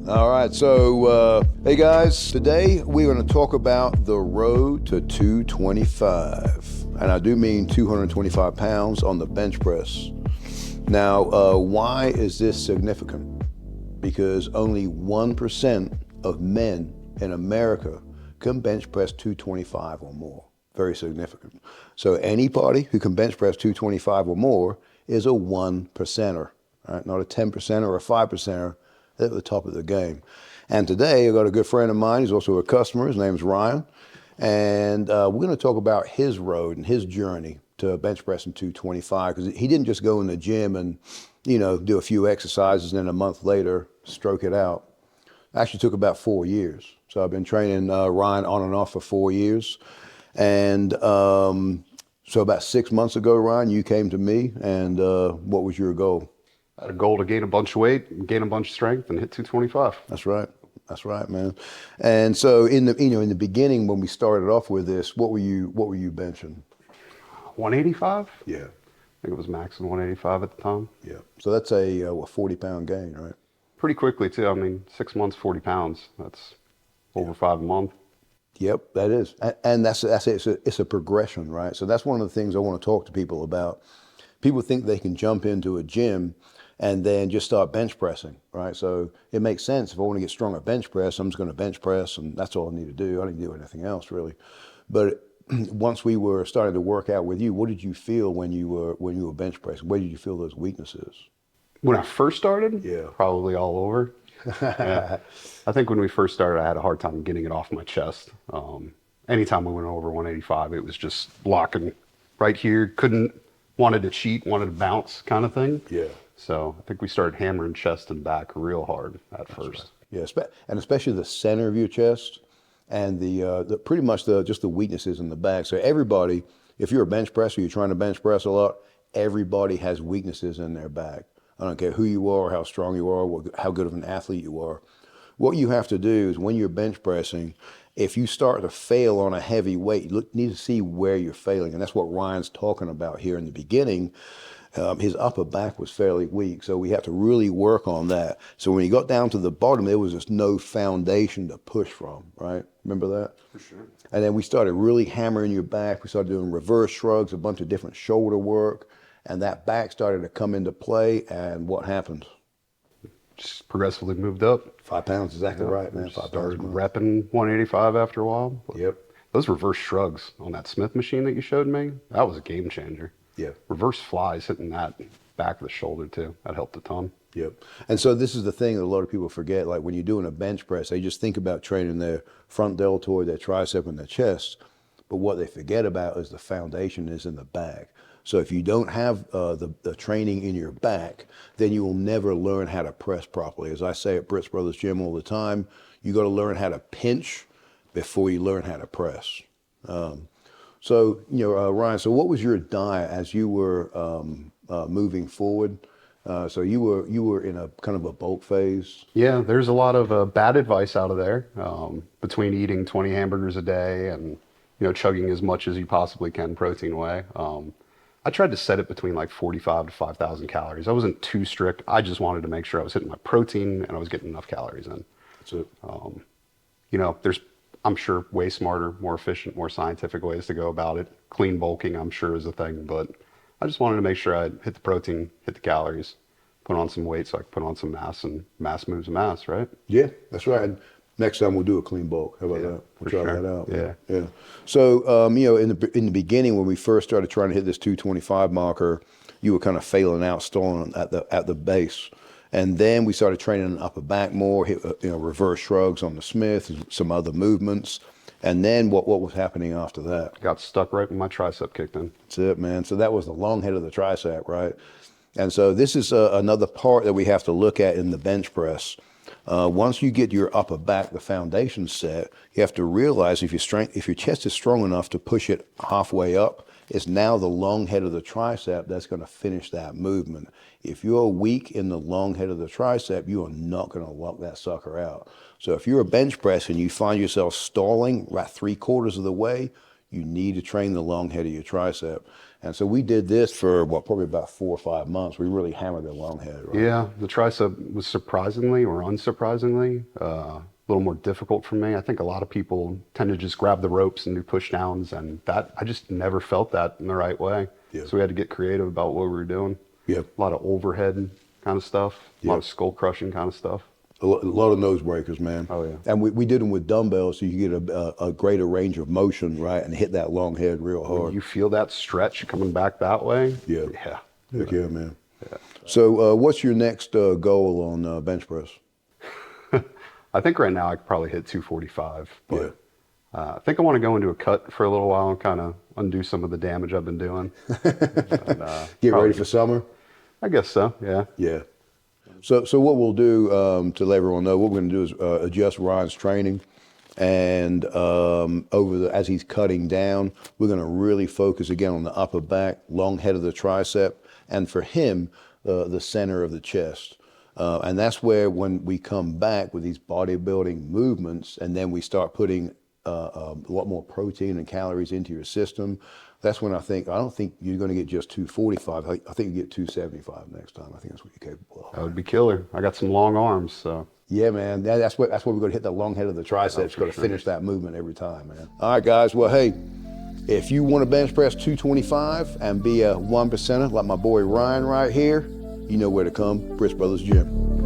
All right, so hey guys, today we're going to talk about the road to 225. And I do mean 225 pounds on the bench press. Now, why is this significant? Because only 1% of men in America can bench press 225 or more. Very significant. So anybody who can bench press 225 or more is a 1%er, right? Not a 10% or a 5%er. At the top of the game. And today I've got a good friend of mine, he's also a customer, his name's Ryan, and we're going to talk about his road and his journey to bench pressing 225, because he didn't just go in the gym and, do a few exercises and then a month later stroke it out. It actually took about 4 years. So I've been training Ryan on and off for 4 years. And so about 6 months ago, Ryan, you came to me, and what was your goal? I had a goal to gain a bunch of weight, gain a bunch of strength, and hit 225. That's right. That's right, man. And so in the beginning when we started off with this, what were you benching? 185? Yeah. I think it was maxing 185 at the time. Yeah. So that's a 40-pound gain, right? Pretty quickly too. I mean, 6 months, 40 pounds. That's over 5 a month. Yep, that is. And that's it. It's a progression, right? So that's one of the things I want to talk to people about. People think they can jump into a gym and then just start bench pressing, right? So it makes sense. If I want to get strong at bench press, I'm just going to bench press, and that's all I need to do. I don't need to do anything else, really. But once we were starting to work out with you, what did you feel when you were bench pressing? Where did you feel those weaknesses? When I first started, Yeah. probably all over. Yeah. I think when we first started, I had a hard time getting it off my chest. Anytime we went over 185, it was just blocking right here. Wanted to cheat, wanted to bounce kind of thing. Yeah. So I think we started hammering chest and back real hard at That's first. Right. Yeah, and especially the center of your chest and the pretty much just the weaknesses in the back. So everybody, if you're a bench presser, you're trying to bench press a lot, everybody has weaknesses in their back. I don't care who you are, how strong you are, how good of an athlete you are. What you have to do is when you're bench pressing, if you start to fail on a heavy weight, you need to see where you're failing. And that's what Ryan's talking about here in the beginning. His upper back was fairly weak, so we have to really work on that. So when he got down to the bottom, there was just no foundation to push from, right? Remember that? For sure. And then we started really hammering your back. We started doing reverse shrugs, a bunch of different shoulder work, and that back started to come into play. And what happened? Just progressively moved up. 5 pounds, exactly right, man. 5 Started pounds. repping 185 after a while. Yep. Those reverse shrugs on that Smith machine that you showed me, that was a game changer. Yeah. Reverse flies hitting that back of the shoulder too. That helped a ton. Yep. And so this is the thing that a lot of people forget. Like when you're doing a bench press, they just think about training their front deltoid, their tricep, and their chest. But what they forget about is the foundation is in the back. So if you don't have the training in your back, then you will never learn how to press properly. As I say at Brit's Brothers Gym all the time, you got to learn how to pinch before you learn how to press. So, Ryan, so what was your diet as you were moving forward? So you were in a kind of a bulk phase? Yeah, there's a lot of bad advice out of there between eating 20 hamburgers a day and chugging as much as you possibly can protein way. I tried to set it between like 45 to 5,000 calories. I wasn't too strict. I just wanted to make sure I was hitting my protein and I was getting enough calories in. That's it. There's, I'm sure, way smarter, more efficient, more scientific ways to go about it. Clean bulking, I'm sure, is a thing, but I just wanted to make sure I hit the protein, hit the calories, put on some weight so I could put on some mass, and mass moves mass, right? Yeah, that's right. Next time we'll do a clean bulk. How about that? We'll try sure. that out. Yeah. Yeah. So, in the beginning when we first started trying to hit this 225 marker, you were kind of failing out, stalling at the base. And then we started training upper back more, hit, reverse shrugs on the Smith, some other movements. And then what was happening after that? Got stuck right when my tricep kicked in. That's it, man. So that was the long head of the tricep, right? And so this is another part that we have to look at in the bench press. Once you get your upper back, the foundation set, you have to realize if your chest is strong enough to push it halfway up, it's now the long head of the tricep that's going to finish that movement. If you're weak in the long head of the tricep, you are not going to lock that sucker out. So if you're a bench press and you find yourself stalling right 3/4 of the way, You need to train the long head of your tricep. And so we did this for, probably about 4 or 5 months. We really hammered the long head, right? Yeah, the tricep was surprisingly or unsurprisingly a little more difficult for me. I think a lot of people tend to just grab the ropes and do push downs, and that I just never felt that in the right way. Yeah. So we had to get creative about what we were doing. Yeah. A lot of overhead kind of stuff, a lot of skull crushing kind of stuff. A lot of nose breakers, man. Oh, yeah. And we did them with dumbbells so you get a greater range of motion, right? And hit that long head real hard. When you feel that stretch coming back that way. Yeah. Yeah. Heck yeah, man. Yeah. So what's your next goal on bench press? I think right now I could probably hit 245, but Yeah. I think I want to go into a cut for a little while and kind of undo some of the damage I've been doing. And, Get ready for summer? I guess so, yeah. Yeah. So what we'll do to let everyone know, what we're going to do is adjust Ryan's training, and as he's cutting down, we're going to really focus again on the upper back, long head of the tricep, and for him, the center of the chest. And that's where, when we come back with these bodybuilding movements, and then we start putting a lot more protein and calories into your system, that's when I don't think you're going to get just 245. I think you get 275 next time. I think that's what you're capable of. That would be killer. I got some long arms, so. Yeah, man. That's what we're going to hit, the long head of the triceps. Got to finish that movement every time, man. All right, guys. Well, hey, if you want to bench press 225 and be a 1%er like my boy Ryan right here, you know where to come. Brit Brothers Gym.